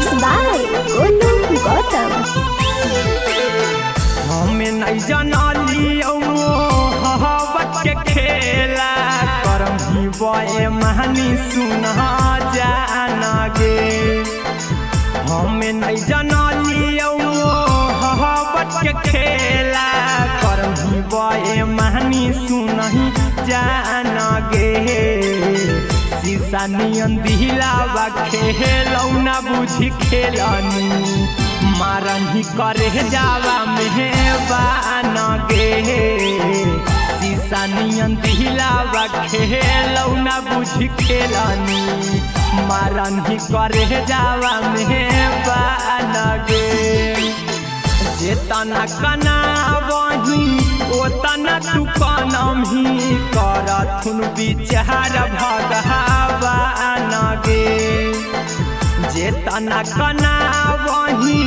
Mix by Golu Gautam. हमें नहीं जानलियो मोहब्बत के खेला करम ही बे महानी सुना जाना गे। हमें नहीं जानलियो मोहब्बत के खेला करम ही बे महानी सुना जाना गे। शीशा नियन दिलावा खेलौना बुझी खेलनी मारन ही करे जावा मेहबान गे। शीशा नियन दिलावा खेलौना बुझी खेलनी मारन ही करे जावा मेहबान गे। जेतना कना वही ओतना तू कनम ही करथुन विचार भगवान गे। जेतना कना वही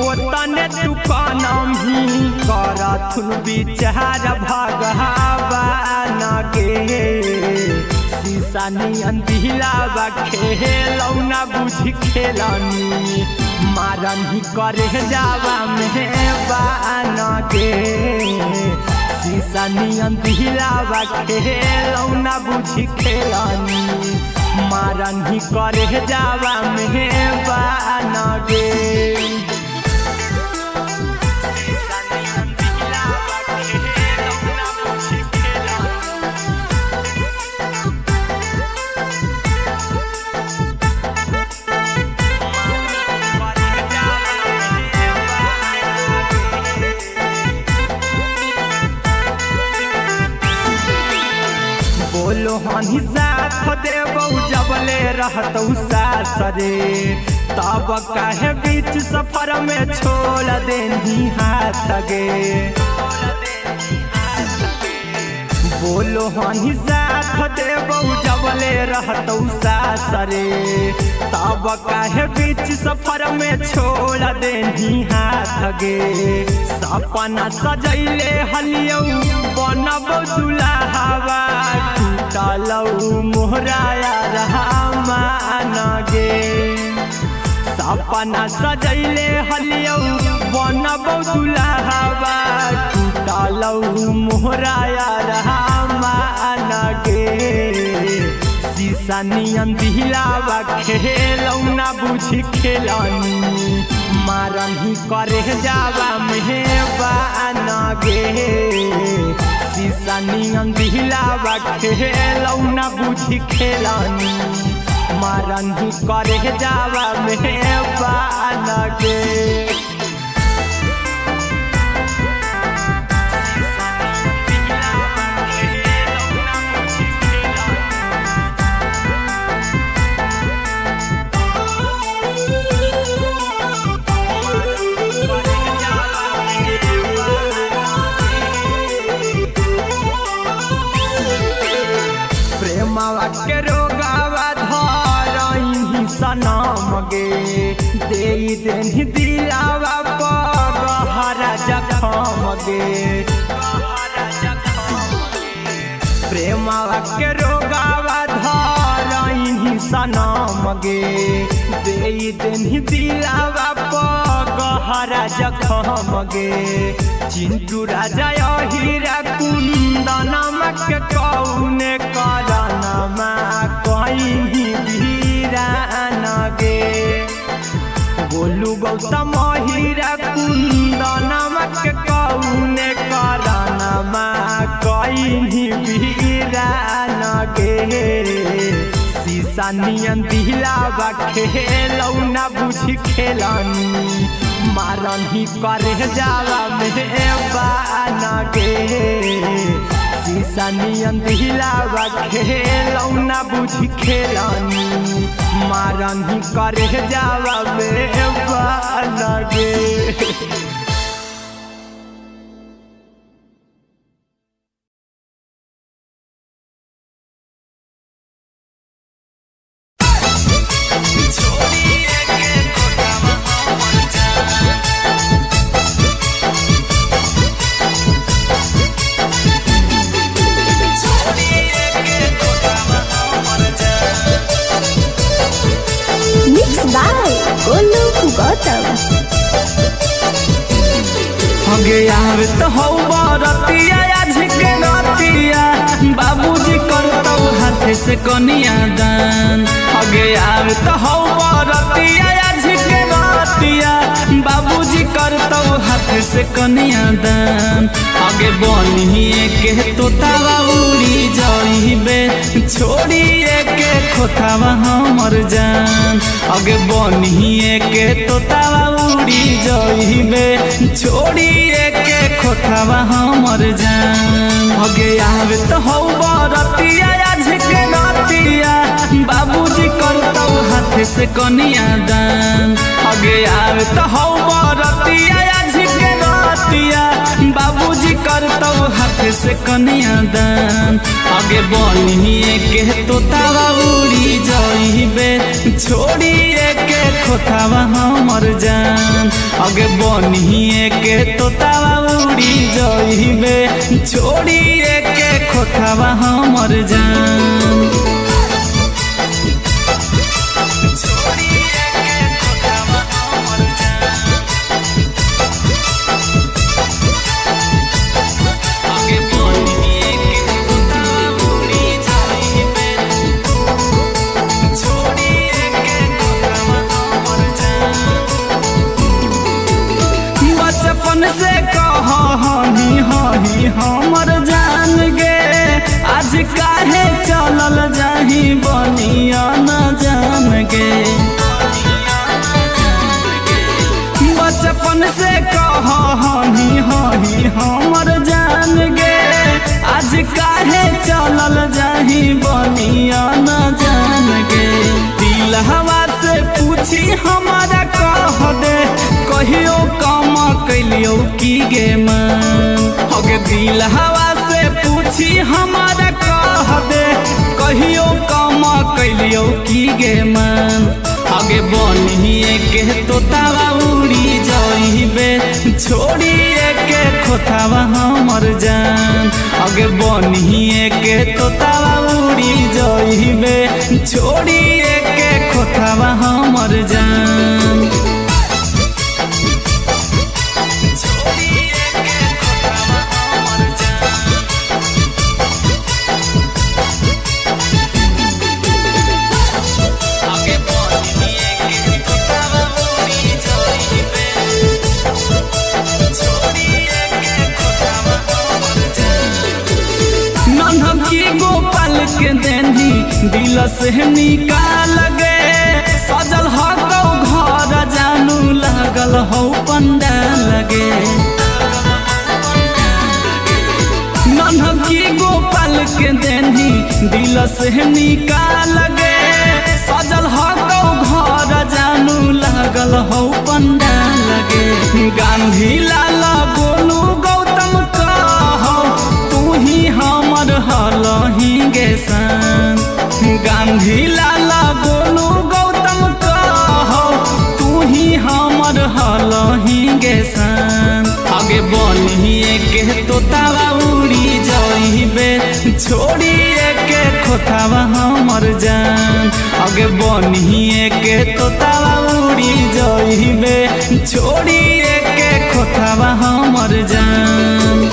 ओतने तू कनम ही करथुन विचार भगवान गे। शीशा नियन दिलावा खेलौना बुझी खेलनी मारन ही करे जावा मेहबान गे। शीशा नियन दिलावा खेलौना बुझी खेलनी मारन ही करे जावा मेहबान गे। बोलो हनी साथ देबौ जबले रहतौ सासरे तब काहे बीच सफर में छोड़ देनी हाथ गे। बोलो हनी साथ देबौ जबले रहतौ सासरे तब काहे बीच सफर में छोड़ देनी हाथ गे। सपना सजैले हलियौ बनबौ दुल्हावा टूटलौ मोहराया रहमान गे। सपना सजैले हलियौ बनबौ दुल्हावा टूटलौ मोहराया रहमान गे। शीशा नियन दिलावा खेलौना बुझी खेलनी मारन ही करे जावा मेहबान गे। शीशा नियन दिलावा खेलौना बुझी खेलनी मारन ही करे जावा मेहबान गे। प्रेमवा के रोगावा धरही सनम गे। देई देनी दिलावा पर गहरा जखम गे। प्रेमवा के रोगावा धरही सनम गे। देई देनी दिलावा पर गहरा जखम गे। चिंटू राजा हीरा कुंदनमा के कौने करनमा कहीं वीरान गे। गोलू गौतम हीरा कुंदनमा के कौने करनमा कहीं वीरान गे। शीशा नियन दिलावा खेलौना बुझी खेलनी मारन ही करे जावा मेहबान गे। शीशा नियन दिलावा खेलौना बुझी खेलनी मारन ही करे जावा मेहबान गे। मिक्स बाय गोलू गौतम हगे यार तो हौ बरतिया आज के रतिया बाबूजी करतौ हाथ से कनिया दान हगे यार तो हौ बरतिया आज के रतिया बाबूजी करतौ हाथ से कनिया दान आगे बनिए के तोतावा उड़ी जाइबे छोड़िए के खोतावा हमर जान आगे बनिए के तोतावा उड़ी जाइबे छोड़िए के खोतावा हमर जान आगे यार तो हौ बरतिया आज के रतिया बाबूजी करतौ हाथ से कनिया दान आगे यार तो हौ बरतिया आज के रतिया बाबूजी करतौ हाथ से कनिया दान आगे बनिए के तोतावा उड़ी जाइबे छोड़िए के खोतावा हमर जान आगे बनिए के तोतावा उड़ी जाइबे छोड़िए के खोतावा हमर जान से कही हही हमर जान गे आज काहे चलल जाही बनिया न जान गे बचपन से कही हही हमर जान गे आज काहे चलल जाही बनिया न जान गे दिल हवा से पूछी हमारा कह दे कहियो काम कैलियो की गे मन हगे दिल हवा से पूछी हमारा कह दे कहियो काम कैलियो की गे मन आगे बनिए के तोतावा उड़ी जाइबे छोड़िए के खोतावा हमर जान आगे बनिए के तोतावा उड़ी जाइबे छोड़िए के खोतावा हमर जान गोपाल के देनी दिल से निकाल गे सजल हो घर जानू लागल हो पंडाल गे नन्हकी गोपाल के देनी दिल से निकाल गे सजल हो घर जानू लागल हो पंडाल गे गांधी लाल गोलू गौतम कहो तू ही हमर हलही गे सन गांधी लाला गोलू गौतम कहो तू ही हमर हलही गे सन आगे बनिए के तोतावा उड़ी जाइबे छोड़िए के खोतावा हमर जान आगे बनिए के तोतावा उड़ी जाइबे छोड़िए के खोतावा हमर जान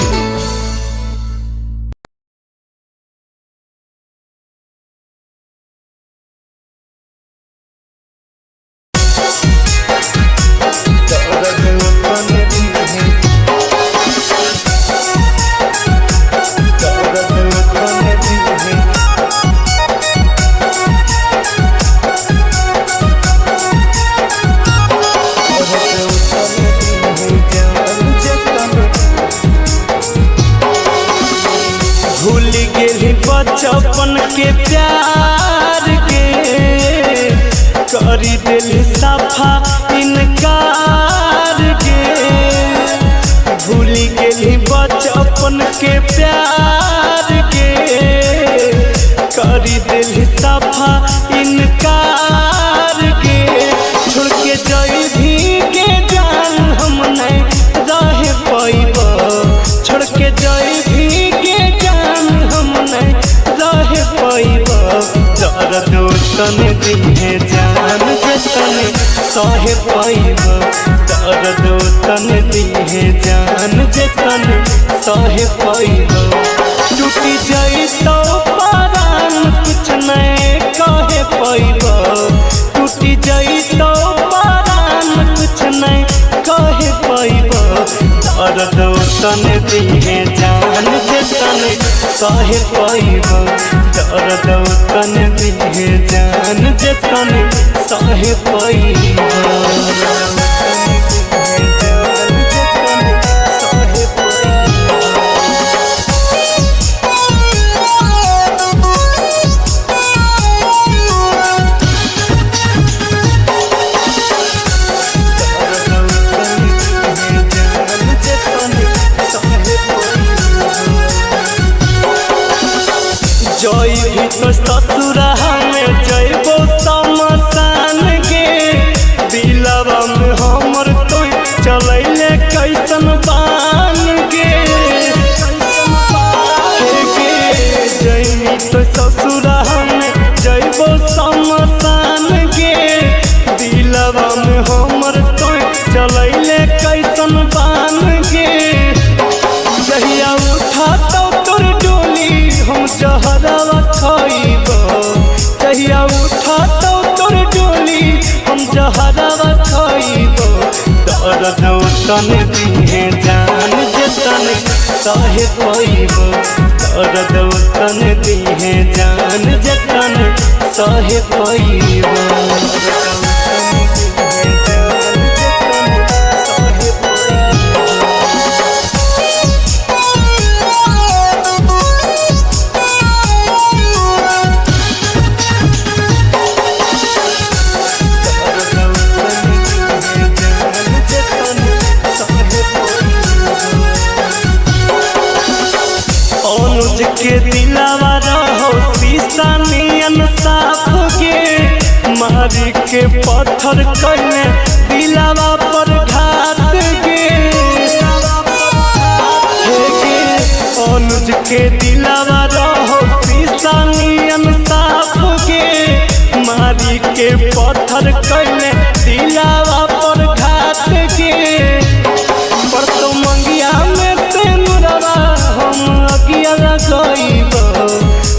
बचपन के प्यार के करी दिल सफा इनकार के भूल गेली बचपन के प्यार के करी दिल सफा इनकार के छोड़ के जइभी के जान हम नहीं रह पाइब छोड़ के जइभी के जान हम नहीं रह पाइब दर्द तन दिहे जान जतन सहे पाइब दर्द तन दिहे जान जे तन सहे पाइब टूटी जाई तो परान कुछ नहीं कहे पाइब टूटी जाई तो परान कुछ नहीं कहे पाइब दर्द तन दिहे जान जे तन सहे पाइब दर्द तन दिहे जान जे तन सहे पाइब जई भी तो ससुरा में जइबो समसान के दिलवा में हमर तो चलैले कैसन बान के जई तो ससुरा में जइबो समसान के दिलवा में हमर तो चलैले कैसन बान के जहिया उठा तो तोर डोली हम जहरवा खाइब जहिया उठा तो तोर डोली हम जहरवा खाइब दर्द तन दिहे जान जे तन सहे पाइब दर्द तन दिहे जान जे तन सहे पाइब के दिलावा रहो शीशा नियन साफ गे मारी के पत्थर कइले दिलावा पर घात गे अनुज के दिलावा रहो शीशा नियन साफ गे मारी के पत्थर कइले दिलावा पर घात गे पर तो मंगिया में से नुरवा हम अगिया लगाइब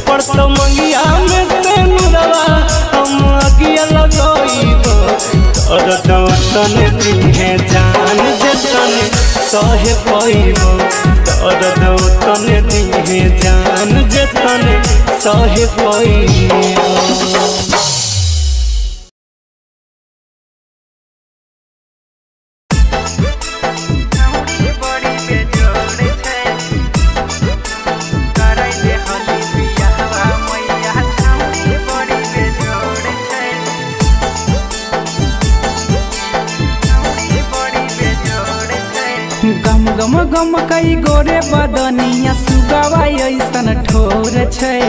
पर तो मंगिया में से नुरवा हम अगिया लगाइब दर्द तन दिहे जान जे तन सहे पाइब दर्द तन दिहे जान जे तन सहे पाइब गम गम कई गोरे बदनिया सुगवा ऐसन ठोर छै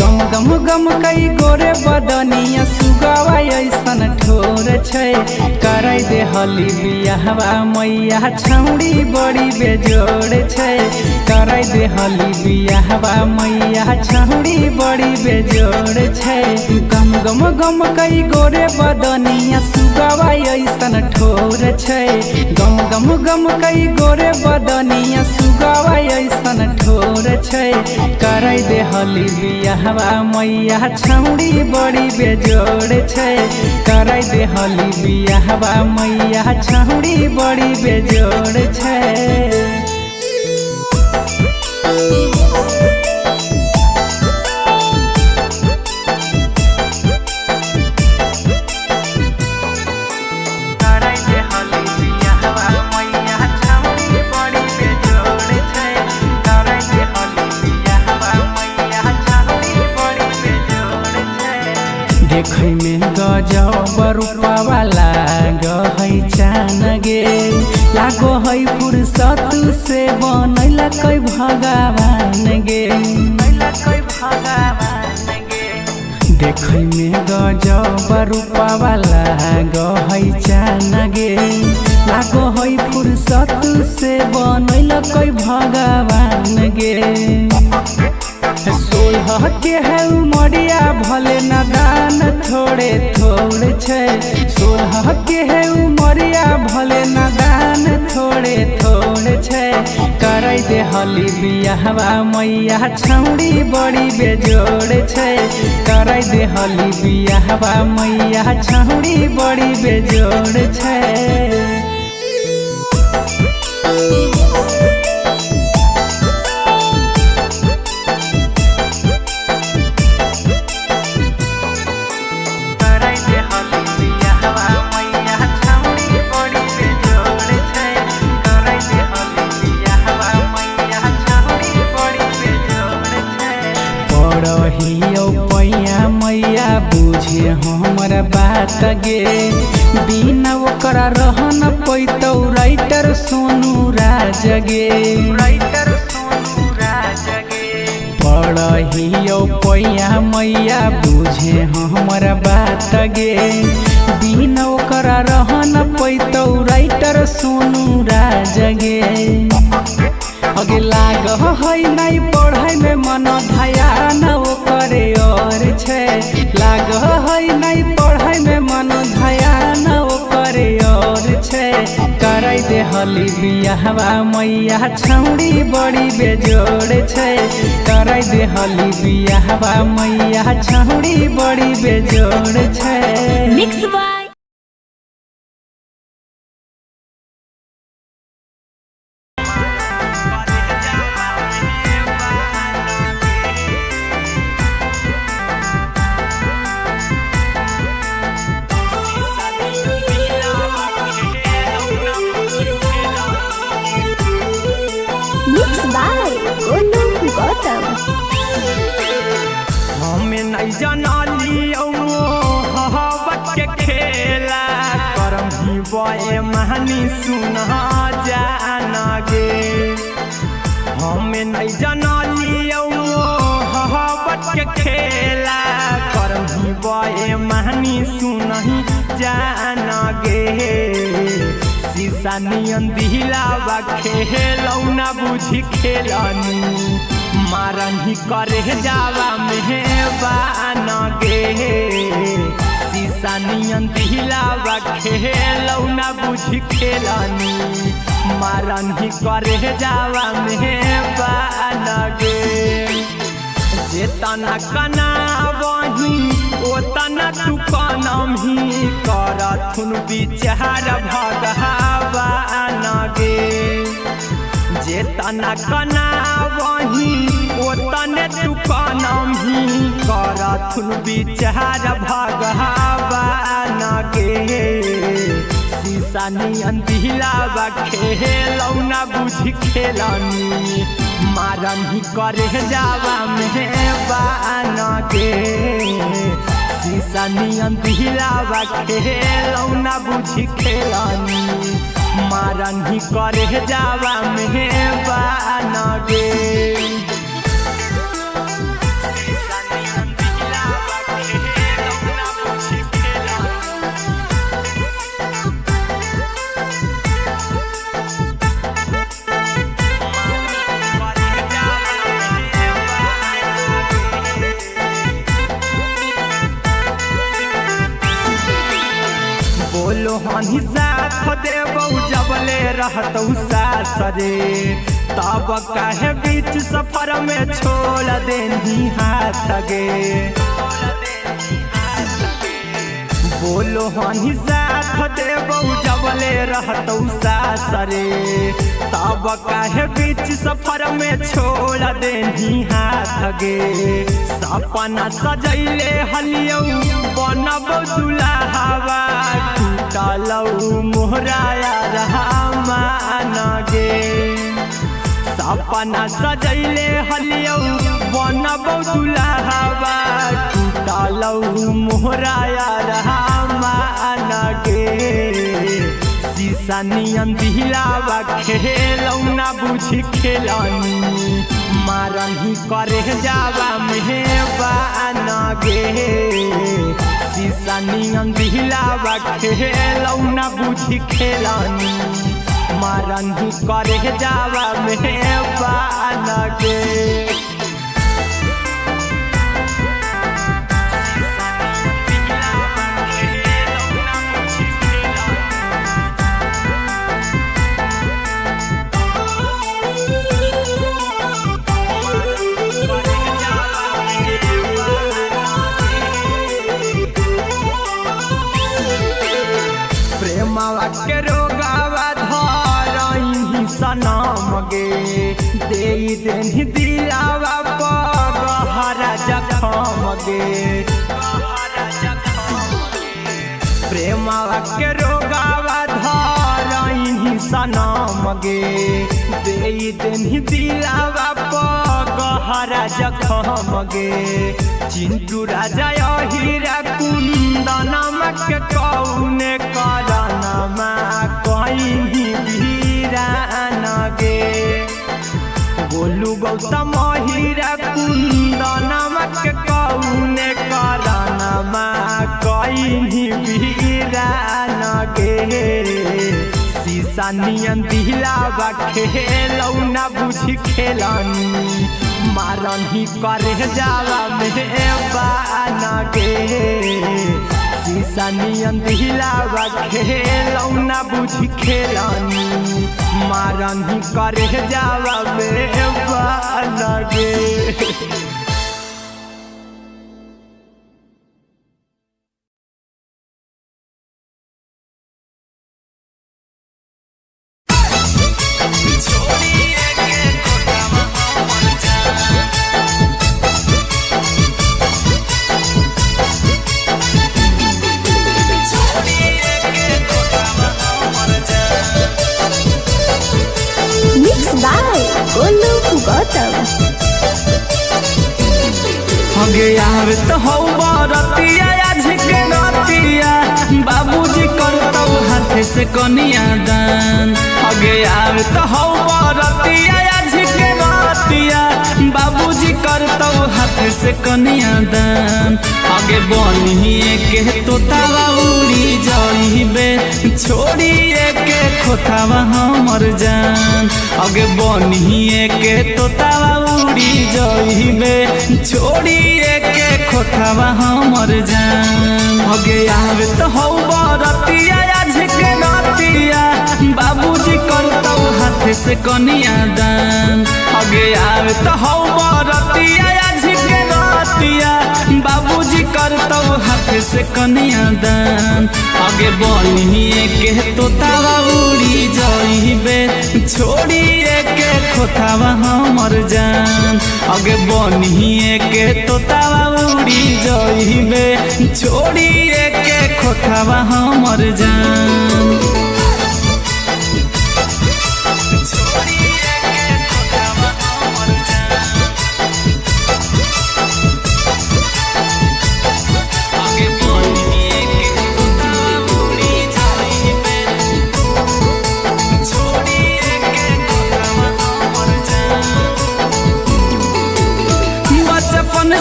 गम गम गम कई गोरे बदनिया सुगवा ऐसन ठोर छै करे दे हली बियाहवा मैया छौड़ी बड़ी बेजोड़ छै करे दे हली बियाहवा मैया छौड़ी बड़ी बेजोड़ छै गम गम गम कई गोरे बदनिया सुगवा ऐसन ठोर छै गम गम गम कई गोरे बदनिया सुगवा ऐसन ठोर छै करे दे हली बियाहवा मैया छौड़ी बड़ी बेजोड़ छै करे दे हली बियाहवा मैया छौड़ी बड़ी बेजोड़ छै देखे में गजब रूपवा लागै चान गे लागो है फुर्सत से बनैला कोई भगवान गे देखे में गजब रूपवा लागै चान गे लागो है फुर्सत से बनैला कोई भगवान गे 16 के है उमरिया भले नादान थोड़े थोड़े छै 16 के है उमरिया भले नादान थोड़े थोड़े छै कराई दे हली बियाहवा मैया छौड़ी बड़ी बेजोड़ छै कराई दे हली बियाहवा मैया छौड़ी बड़ी बेजोड़ छै। मैया बुझे हमर बात गे बिना ओकरा रह न पैतौ राइटर सोनू राज गे पढ़ियो पैया मैया बुझे हमर बात गे बिना ओकरा रह न पैतौ राइटर सोनू राज गे अगे लाग है नहीं पढ़ाई में मन ध्यान ओकरे और छै लाग है नहीं पढ़ाई में मन ध्यान ओकरे और छै कराई दे हली बियाहवा मैया छौड़ी बड़ी बेजोड़ छै कराई दे हली बियाहवा मैया छौड़ी बड़ी बेजोड़ छै। Mix by Golu Gautam. हमें नहीं जानलियो हवत के खेला करम ही बए महानी सुना जाना गे हमें नहीं जानलियो हवत के खेला करम ही बए महानी सुना जाना गे शीशा नियन दिलावा खेलौना बुझी खेलनी मारन ही करे जावा मेहबान गे शीशा नियन दिलावा खेलौना बुझी खेलनी मारन ही करे जावा मेहबान गे जेतना कना वही ओतना तू कनम ही करथुन विचार भगवान गे जेतना कना वही ओतने तू कनम ही करथुन विचार भगवान गे शीशा नियन दिलावा खेलौना बुझी खेलनी मारन ही करे जावा मेहबान गे शीशा नियन दिलावा खेलौना बुझी खेलनी मारन ही करे जावा मेहबान गे बोलो हनी साथ देबौ जबले रहतौ सास रे तब काहे बीच सफर में छोड़ देनी हाथ गे बोलो हनी साथ देबौ जबले रहतौ सास रे तब काहे बीच सफर में छोड़ देनी हाथ गे सपना सजैले हलियौ बनबौ दुल्हावा टूटलौ मोहराया रहमान गे सपना सजैले हलियौ बनबौ दुल्हावा टूटलौ मोहराया रहमान गे शीशा नियन दिलावा खेलौना बुझी खेलनी मारन ही करे जावा मेहबान गे शीशा नियन दिलावा खेलौना बुझी खेलनी मारन ही करे जावा मेहबान गे गे दे देनी दिलावा पर गहरा जखम गे प्रेमवा के रोगावा धरही सनम गे दे देनी दिलावा पर गहरा जखम गे चिंटू राजा हीरा कुंदनमा के कौने करनमा कहीं वीरान गे बोलू गौतम हीरा कुंदनमा के कौने करनमा कहीं वीरान गे शीशा नियन दिलावा खेलौना बुझी खेलनी मारन ही करे जावा में बान गे शीशा नियन दिलावा खेलौना बुझी खेलनी मारन ही करे जावा में बान गे। Mixed by Golu Gautam. हगे आवे तो हौ बरतिया आज के गतिया बाबूजी करतौ हाथ से कनिया दान हगे आवे तो हौ बरतिया आज के गतिया बाबूजी करतौ हाथ से कनिया दान हगे बनिए के तोतावा उड़ी जाइबे छोड़िए के खोतावा हमर जान हगे बनिए के तोतावा उड़ी जाइबे छोड़िए के खोतावा हमर जान हगे आवे तो हौ बरतिया आज के गतिया बाबूजी करतौ हाथ से कनिया दान हगे आवे तो हौ बरतिया आज के गतिया बाबूजी करतौ हाथ से कनिया दान हगे बनिए के तोतावा उड़ी जाइबे छोड़िए के खोतावा हमर जान हगे बनिए के तोतावा उड़ी जाइबे छोड़िए के खोतावा हमर जान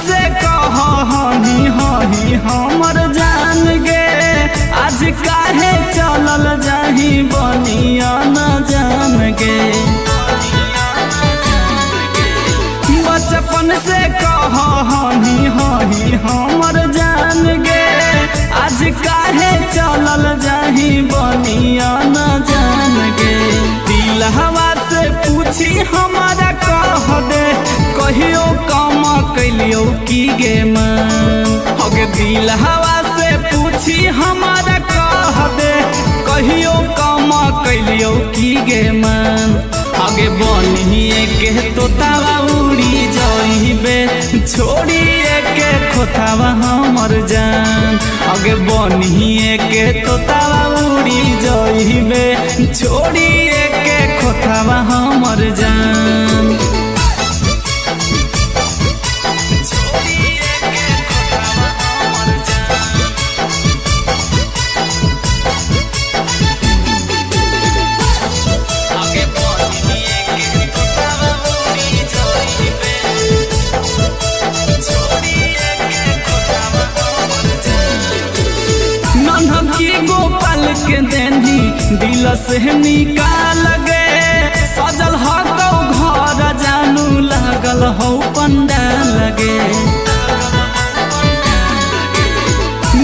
से कही हही हमर जान गे आज काहे चलल जाही बनिया न जान गे बचपन से कही हही हमर जान गे आज काहे चलल जाही बनिया न जान गे दिल हवा से पूछी हमारा कह दे कहियो काम कैलियो की गे मन हगे दिल हवा से पूछी हमारा कह दे कहियो काम कैलियो की गे मन हगे बनिए के तोतावा उड़ी जाइबे छोड़िए के खोतावा हमर जान हगे बनिए के तोतावा उड़ी जाइबे छोड़िए के खोतावा हमर जान गोपाल के देनी दिल से निकाल गे सजल हो घर जानू लागल हो पंडाल गे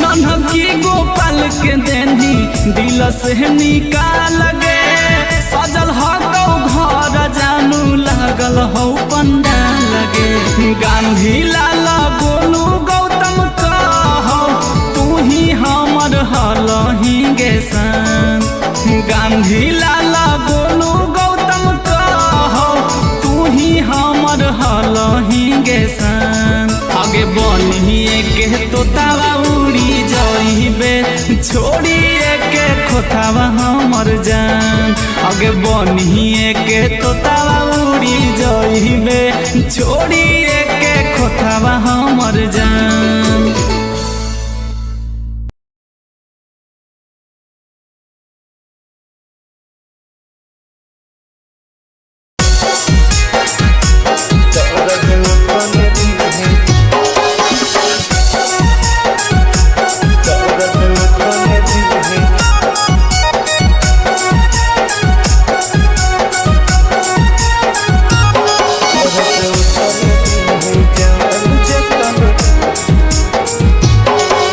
नन्हकी गोपाल के देनी दिल से निकाल गे सजल हो घर जानू लागल हो पंडाल गे गांधी लाल गोलू गौतम कहो तू ही हमर हलही गे सान गांधी लाल गोलू गौतम कहो छोड़िए के खोतावा हमर जान आगे बनिए के तोतावा उड़ी जइबे छोड़िए के खोतावा हमर जान।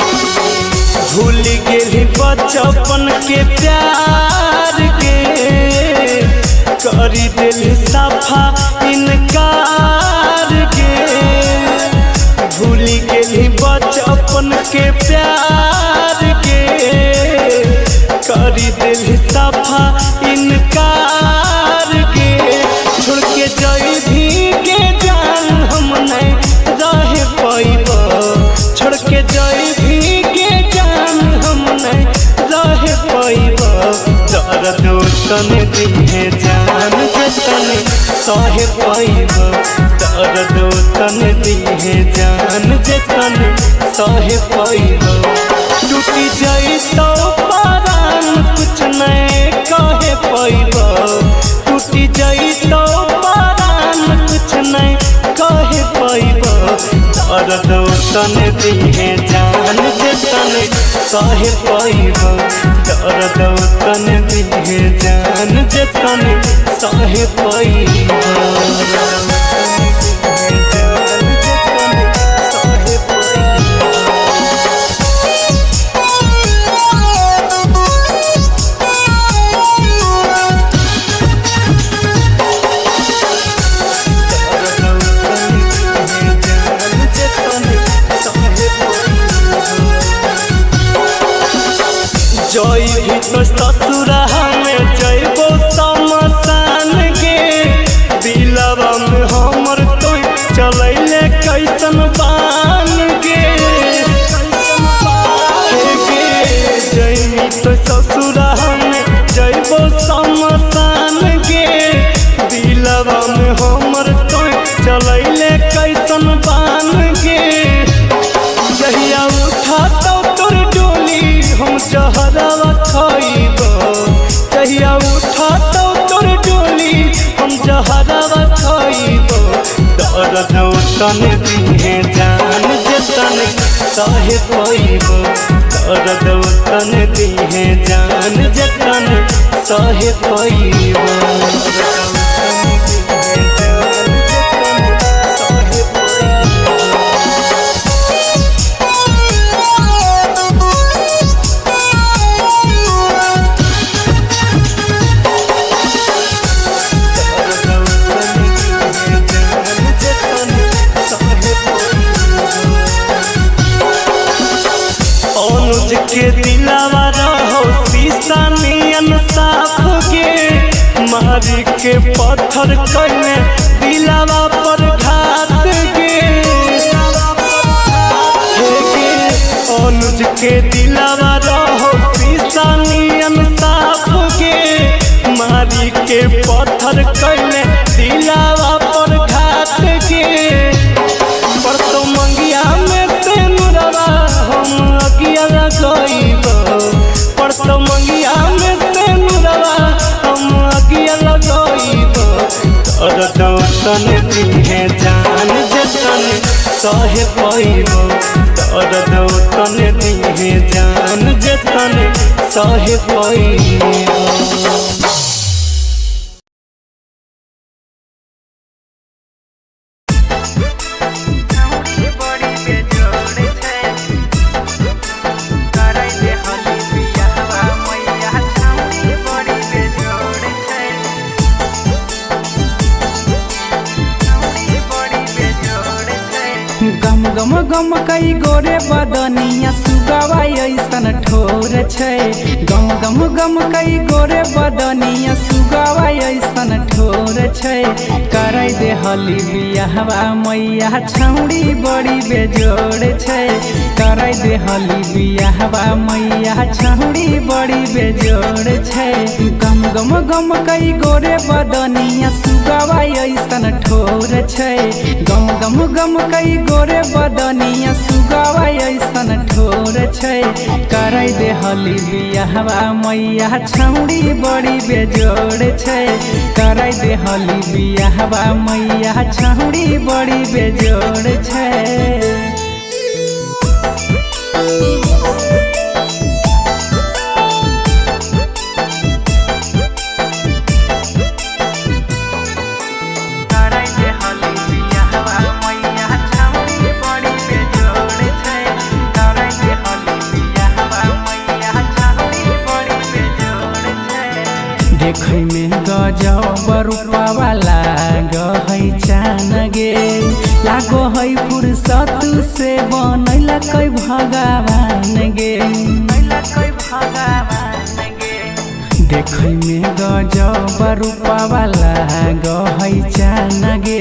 भूल गेली बचपन के प्यार के करी दिल साफा इनकार के भूल गेली बचपन के प्यार के करी दिल साफा इनकार के छोड़ के जइभी के जान हम नहीं रह पाइब छोड़ के जइभी के जान हम नहीं रह पाइब दर्द तन दिहे जान जतन सह पाइब दर्द तन दिहे जान जतन सह पाइब टूटी जाई तो पारान कुछ नहीं कहे पाइब टूटी जाई तो पारान कुछ नहीं कहे पाइब दर्द तन दिहे जान जतन सह पाइब दर्द तन दिहे जान जतन सह पाइब। जइभी तो ससुरा में जइबो शमशान के दिलवा में हमर कोई चलैले कैसन बान के जइभी तो ससुरा में जइबो शमशान के दिलवा में हमर कोई चलैले कैसन बान के जहिया उठा तो तोर डोली हम जहरवा खाइब जहिया उठा तो तोर डोली हम जहरवा खाइब दर्द तन दिहे जान जतन सह पाइब दर्द तन दिहे जान जतन सह पाइब। के दिलावा रहो शीशा नियन साफ के मारी के पत्थर कइले दिलावा पर घात के अनुज के दिलावा रहो शीशा नियन साफ के मारी के पत्थर कइले दिलावा पर घात के पर तो मंगिया में से नुरवा हम अगिया लगाइब पर तो मंगिया में से नुरवा हम अगिया लगाइब दर्द तन दिहे जान जतन सह पाइब दर्द तन दिहे जान जतन सह पाइब। गम गम कई गोरे बदनिया सुगवा ऐसन ठोर छै गम गम कई गोरे बदनिया सुगवा ऐसन ठोर छै। छै कराई दे हली बियाहवा मैया छौड़ी बड़ी बेजोड़ छै कराई दे हली बियाहवा मैया छौड़ी बड़ी बेजोड़ छै गम गम गम कई गोरे बदनिया सुगवा ऐसन ठोर छै गम गम गम कई गोरे बदनिया सुगवा ऐसन ठोर छै कराई दे हली बियाहवा मैया छौड़ी बड़ी बेजोड़ छै कराई दे हली बियाहवा मैया छौड़ी बड़ी बेजोड़ छै देखै में गजब रूपवा लागै चान गे लागो है फुर्सत से बनैला कै भगवान गे देखै में गजब रूपवा लागै चान गे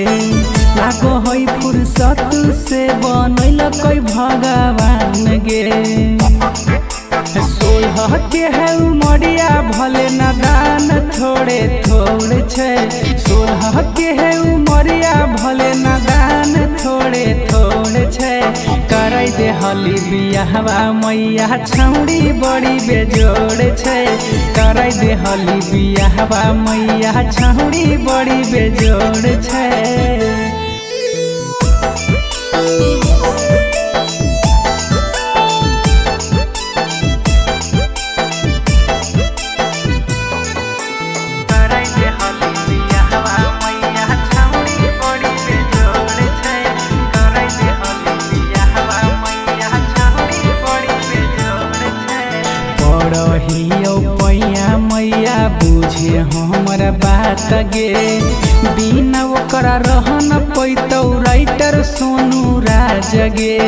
लागो है फुर्सत से बनैला कै भगवान गे सोलह के है उमरिया भले नादान थोड़े थोड़े छै सोलह के है उमरिया भले नादान थोड़े थोड़े छै कराई दे हली बियाहवा मैया छौड़ी बड़ी बेजोड़ छै कराई दे हली बियाहवा मैया छौड़ी बड़ी बेजोड़ छै मैया बुझे हमर बात गे बिना ओकरा रह न पैतौ राइटर सोनू राज गे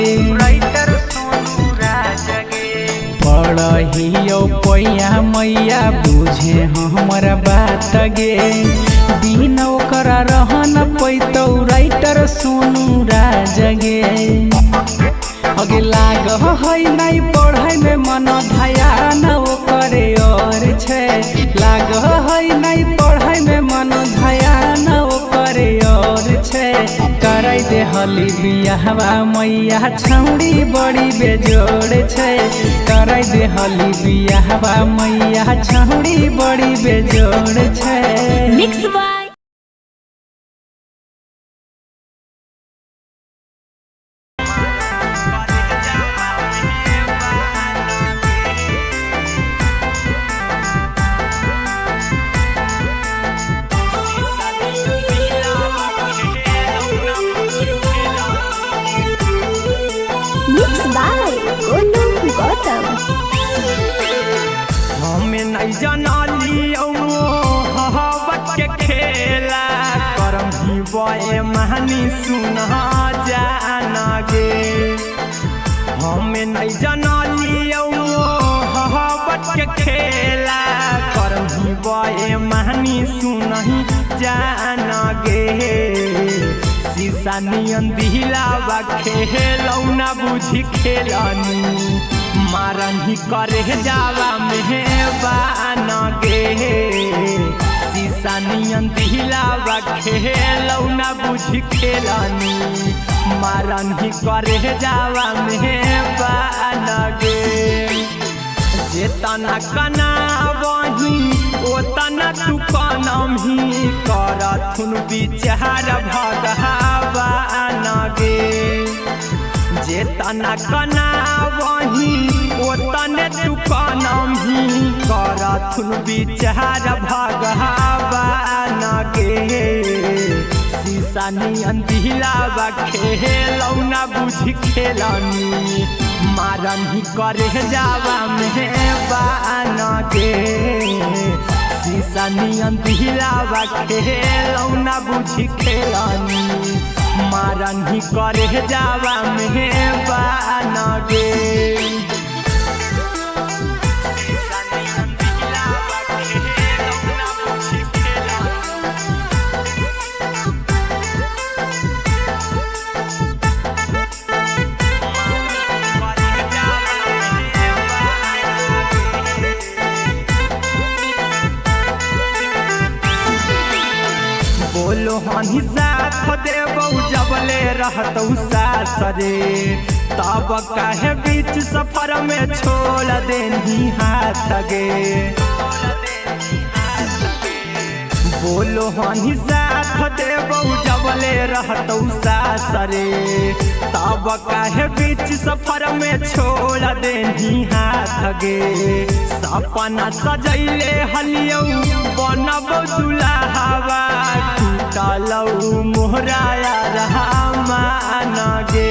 पढ़ियो पैया मैया बुझे हमर बात गे बिना ओकरा रह न पैतौ राइटर सोनू राज गे अगे लाग है नहीं पढ़ाई में मन ध्यान ओकरे और छै लाग है नहीं पढ़ाई में मन ध्यान ओकरे और छै कराई दे हली बियाहवा मैया छौड़ी बड़ी बेजोड़ छै कराई दे हली बियाहवा मैया छौड़ी बड़ी बेजोड़ छै मिक्स बाय हमें नहीं जानलियो हवत के खेला करम ही बए महानी सुना जाना गे हमें नहीं जानलियो हवत के खेला करम ही बए महानी सुना जाना गे शीशा नियन दिलावा खेलौना बुझी खेलनी मारन ही करे जावा मेहबान गे शीशा नियन दिलावा खेलौना बुझी खेलनी मारन ही करे जावा मेहबान गे जेतना कना वही ओतना तू कनम ही करथुन विचार भगवान गे जेतना कना वही ओतने तू कनम ही करथुन विचार भगवान गे शीशा नियन दिलावा खेलौना बुझी खेलनी मारन ही करे जावा मेहबान गे शीशा नियन दिलावा खेलौना बुझी खेलनी मारन ही करे जावा मेहबान गे शीशा नियन दिलावा खेलौना बुझी खेलनी बोलो हनी साथ देबौ जबले रहतौ सास रे तब काहे बीच सफर में छोड़ देनी हाथ गे बोलो हनी साथ देबौ जबले रहतौ सास रे तब काहे बीच सफर में छोड़ देनी हाथ गे सपना सजैले हलियौ बनबौ दुल्हावा टूटलौ मोहराया रहमान गे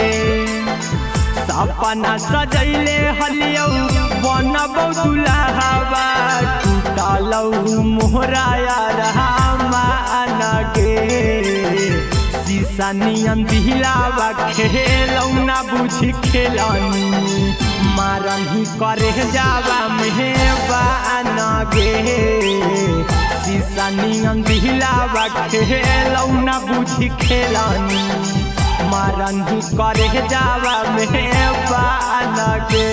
सपना सजैले हलियौ बनबौ दुल्हावा टूटलौ मोहराया रहमान गे शीशा नियन दिलावा खेलौ ना बुझी खेलनी मारन ही करे जावा मेहबान गे शीशा नियन दिलावा खेलौ ना बुझी खेलनी मारन ही करे जावा मेहबान गे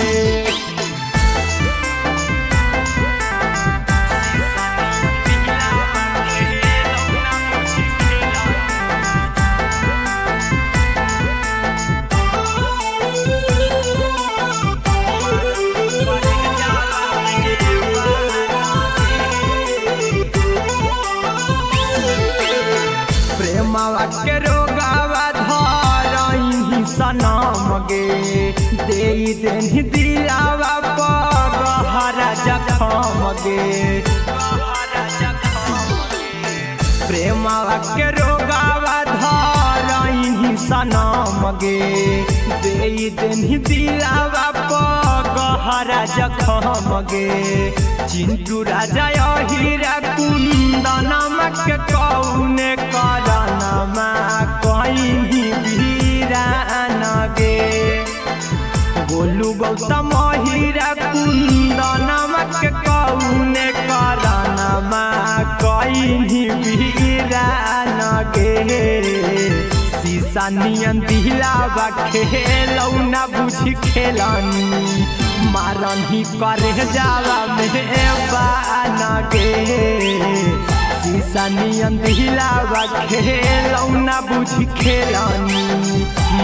प्रेमवा के रोगावा धरही सनम गे दे देनी दिलावा पर गहरा जखम गे प्रेमवा के रोगावा धरही सनम गे दे देनी दिलावा पर गहरा जखम गे चिंटू राजा हीरा कुंदनम के कौने करनमा कहीं वीरान गे गोलू गौतम हीरा कुंदनम के कौने करनमा कहीं वीरान गे शीशा नियन दिलावा खेलौ ना बुझी खेलनी मारन ही करे जावा मेहबान गे शीशा नियन दिलावा खेलौ ना बुझी खेलनी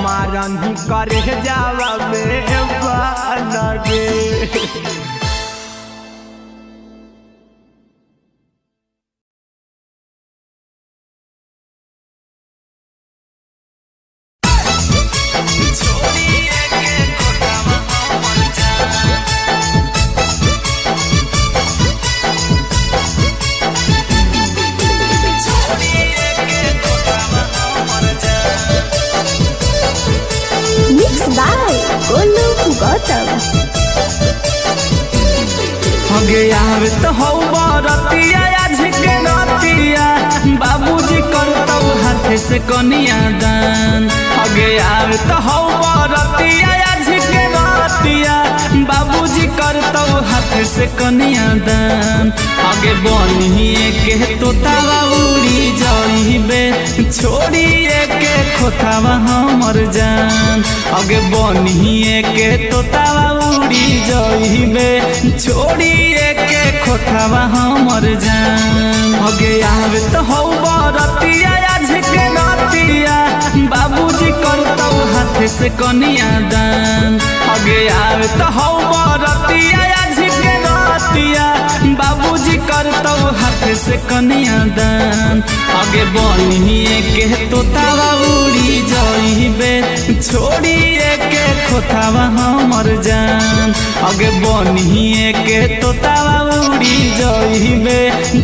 मारन ही करे जावा मेहबान गे हगे यार तो हौ बरतिया आज के रतिया बाबूजी करतौ हाथ से कनिया दान हगे यार तो हौ बरतिया आज के रतिया बाबूजी करतौ हाथ से कनिया दान हगे बनिए के तोतावा उड़ी जाइबे छोड़िए के खोतावा हमर जान हगे बनिए के तोतावा उड़ी जाइबे छोड़िए के खोतावा हमर जान हगे यार तो हौ बरतिया आज के रतिया बाबूजी करतौ हाथ से कनिया दान हगे यार तो हौ बरतिया आज के रतिया बाबूजी करतौ हाथ से कनिया दान हगे बनिए के तोतावा उड़ी जाइबे छोड़िए के खोतावा हमर जान हगे बनिए के तोतावा उड़ी जाइबे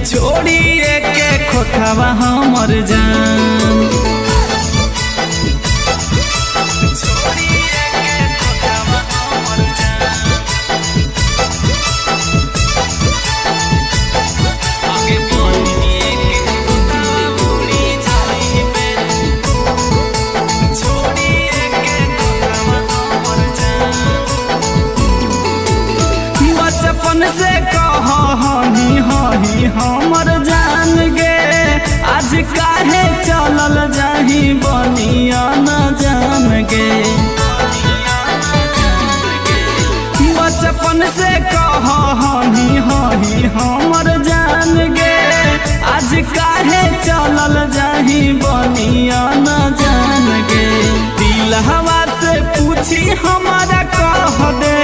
छोड़िए के खोतावा हमर जान से कहनी हही हमर जान गे आज काहे चलल जाही बनिया न जान गे बचपन से कहनी हही हमर जान गे आज काहे चलल जाही हमारा कह दे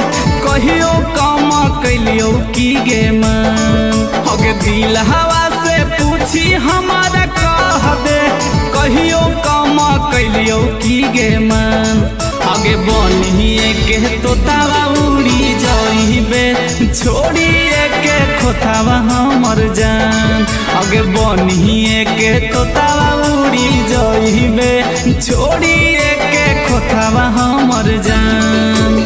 कहियो काम कैलियो की गे मन हगे दिल हवा से पूछी हमारा कह दे कहियो काम कैलियो की गे मन आगे बनिए के तोतावा उड़ी जाइबे छोड़िए के खोतावा हमर जान आगे बनिए के तोतावा उड़ी जाइबे छोड़िए के खोतावा हमर जान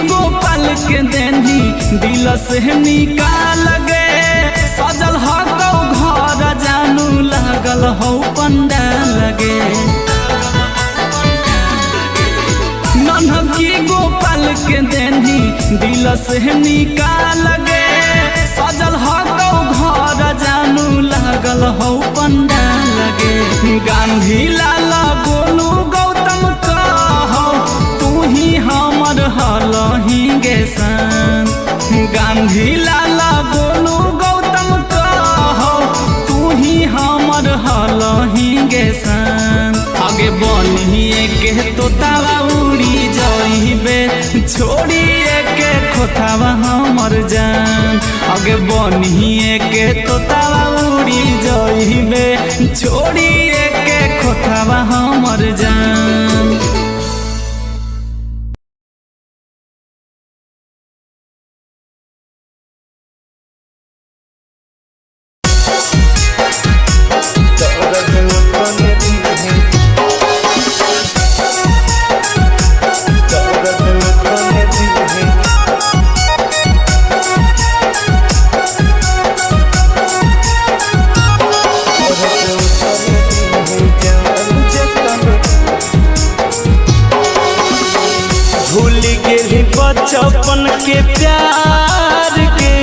गोपाल के देनी दिल से निकाल गे सजल हो घर जानू लागल हो पंडाल लगे नन्हकी गोपाल के देनी दिल से निकाल गे सजल हो घर जानू लागल हो पंडाल लगे गांधी लाल गोलू गौतम कहो तू ही हमर हलही गे सन गांधी लाला गोलू गौतम कहो तू ही हमर हलही गे सन आगे बनिए के तोतावा उड़ी जाइबे छोड़िए के खोतावा हमर जान आगे बनिए के तोतावा उड़ी जाइबे छोड़िए के खोतावा हमर जान। बचपन के प्यार के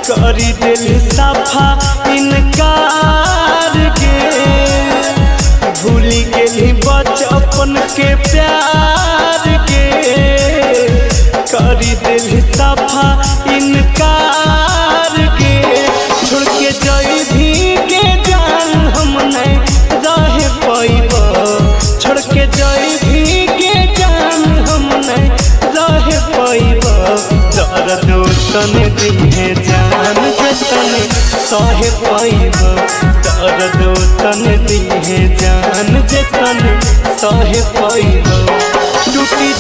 करी दिल सफा इनकार के भूल गेली बचपन के प्यार के करी दिल सफा इनकार के छोड़ के जइभी के जान हम नहीं रह पाइब छोड़ के जइभी के जान हम नहीं रह पाइब दर्द तन दिहे जान जतन सह पाइब दर्द तन दिहे जान जतन सह पाइब टूटी